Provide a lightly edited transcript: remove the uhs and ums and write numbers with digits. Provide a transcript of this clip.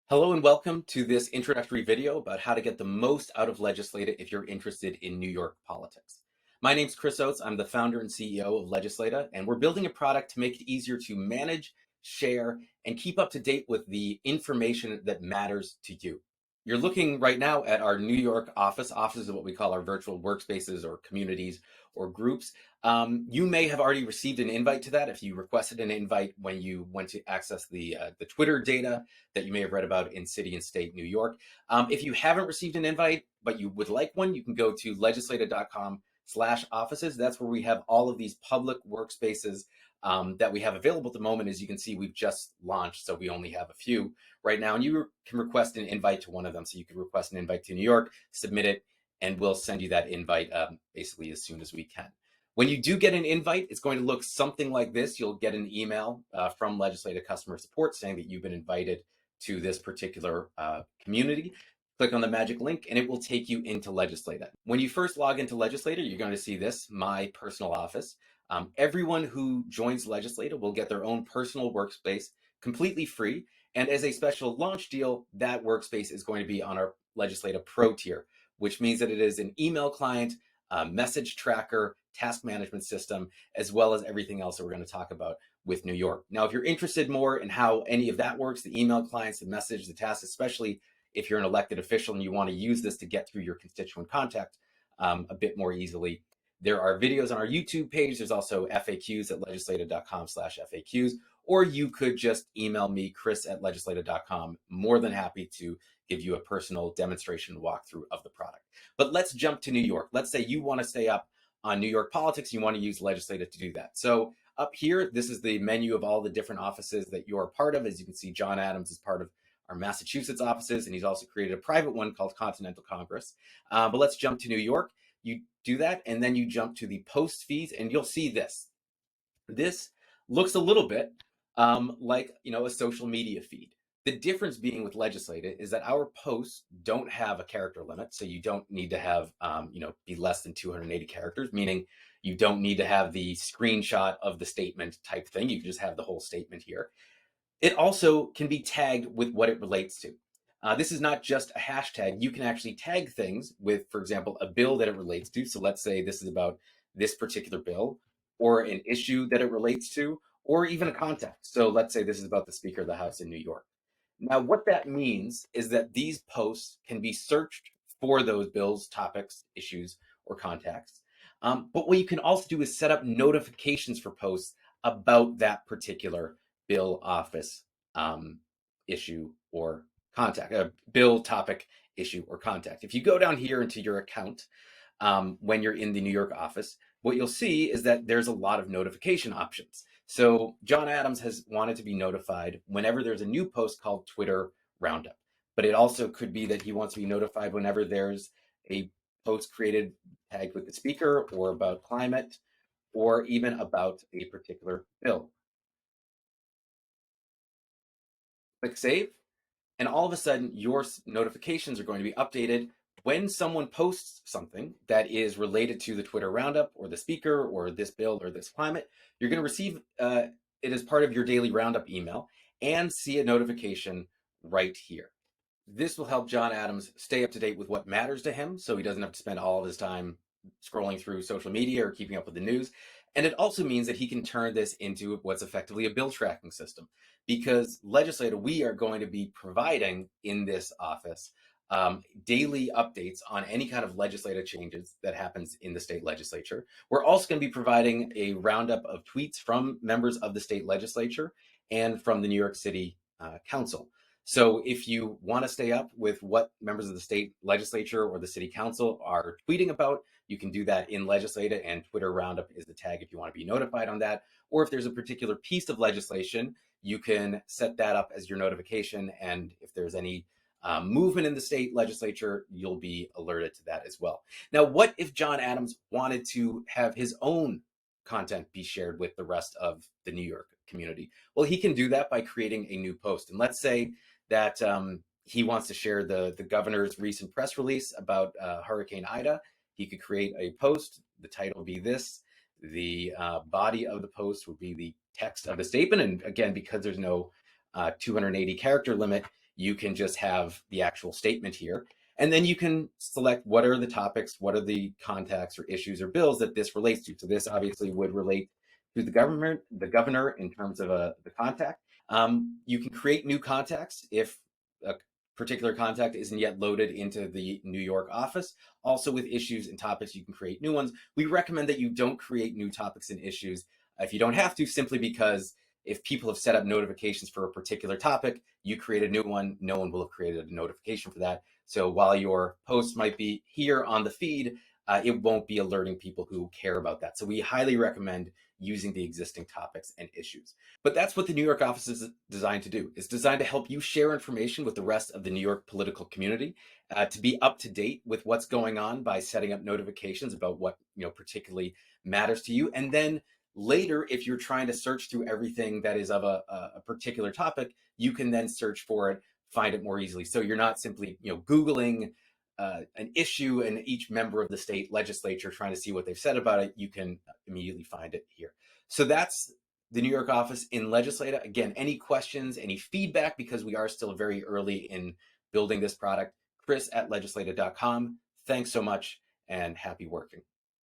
Hello and welcome to this introductory video about how to get the most out of Legislata if you're interested in New York politics. My name's Chris Oates. I'm the founder and CEO of Legislata, and we're building a product to make it easier to manage, share, and keep up to date with the information that matters to you. You're looking right now at our New York office. Offices are what we call our virtual workspaces or communities or groups. You may have already received an invite to that if you requested an invite when you went to access the Twitter data that you may have read about in city and state New York. If you haven't received an invite, but you would like one, you can go to legislata.com/offices. That's where we have all of these public workspaces that we have available at the moment. As you can see, we've just launched, so we only have a few right now. And you can request an invite to one of them. So you can request an invite to New York, submit it, and we'll send you that invite basically as soon as we can. When you do get an invite, it's going to look something like this. You'll get an email from Legislative Customer Support saying that you've been invited to this particular community. Click on the magic link and it will take you into Legislata. When you first log into Legislata, you're going to see this, My Personal Office. Everyone who joins Legislata will get their own personal workspace completely free. And as a special launch deal, that workspace is going to be on our Legislata Pro tier, which means that it is an email client, message tracker, task management system, as well as everything else that we're going to talk about with New York. Now, if you're interested more in how any of that works, the email clients, the message, the tasks, especially if you're an elected official and you want to use this to get through your constituent contact a bit more easily, there are videos on our YouTube page. There's also FAQs at legislata.com/FAQs, or you could just email me, chris@legislata.com. More than happy to give you a personal demonstration walkthrough of the product. But let's jump to New York. Let's say you want to stay up on New York politics. You want to use Legislata to do that. So up here, this is the menu of all the different offices that you're a part of. As you can see, John Adams is part of our Massachusetts offices, and he's also created a private one called Continental Congress. But let's jump to New York. You do that, and then you jump to the post feeds, and you'll see this. This looks a little bit like a social media feed. The difference being with Legislata is that our posts don't have a character limit, so you don't need to have be less than 280 characters, meaning you don't need to have the screenshot of the statement type thing. You can just have the whole statement here. It also can be tagged with what it relates to. This is not just a hashtag. You can actually tag things with, for example, a bill that it relates to. So let's say this is about this particular bill, or an issue that it relates to, or even a context. So let's say this is about the Speaker of the House in New York. Now, what that means is that these posts can be searched for those bills, topics, issues, or contexts. But what you can also do is set up notifications for posts about that particular bill, office, issue, or contact, bill, topic, issue, or contact. If you go down here into your account when you're in the New York office, what you'll see is that there's a lot of notification options. So John Adams has wanted to be notified whenever there's a new post called Twitter Roundup. But it also could be that he wants to be notified whenever there's a post created tagged with the speaker, or about climate, or even about a particular bill. Click save, and all of a sudden your notifications are going to be updated when someone posts something that is related to the Twitter Roundup or the speaker or this bill or this climate. You're going to receive it as part of your daily Roundup email and see a notification right here. This will help John Adams stay up to date with what matters to him, so he doesn't have to spend all of his time scrolling through social media or keeping up with the news. And it also means that he can turn this into what's effectively a bill tracking system, because Legislata, we are going to be providing in this office daily updates on any kind of legislative changes that happens in the state legislature. We're also going to be providing a roundup of tweets from members of the state legislature and from the New York City Council. So if you want to stay up with what members of the state legislature or the city council are tweeting about, you can do that in Legislata, and Twitter Roundup is the tag if you want to be notified on that. Or if there's a particular piece of legislation, you can set that up as your notification. And if there's any movement in the state legislature, you'll be alerted to that as well. Now, what if John Adams wanted to have his own content be shared with the rest of the New York community? Well, he can do that by creating a new post. And let's say that he wants to share the governor's recent press release about Hurricane Ida. He could create a post. The title would be this. The body of the post would be the text of the statement. And again, because there's no 280 character limit, you can just have the actual statement here. And then you can select what are the topics, what are the contacts or issues or bills that this relates to. So this obviously would relate to the governor in terms of the contact. You can create new contacts if a particular contact isn't yet loaded into the New York office. Also, with issues and topics, you can create new ones. We recommend that you don't create new topics and issues if you don't have to, simply because if people have set up notifications for a particular topic, you create a new one, no one will have created a notification for that. So while your post might be here on the feed, it won't be alerting people who care about that. So we highly recommend using the existing topics and issues. But that's what the New York office is designed to do. It's designed to help you share information with the rest of the New York political community, to be up to date with what's going on by setting up notifications about what particularly matters to you. And then later, if you're trying to search through everything that is of a particular topic, you can then search for it, find it more easily. So you're not simply Googling an issue and each member of the state legislature trying to see what they've said about it. You can immediately find it here. So that's the New York office in Legislata. Again, any questions, any feedback, because we are still very early in building this product, Chris at legislata.com. Thanks so much and happy working.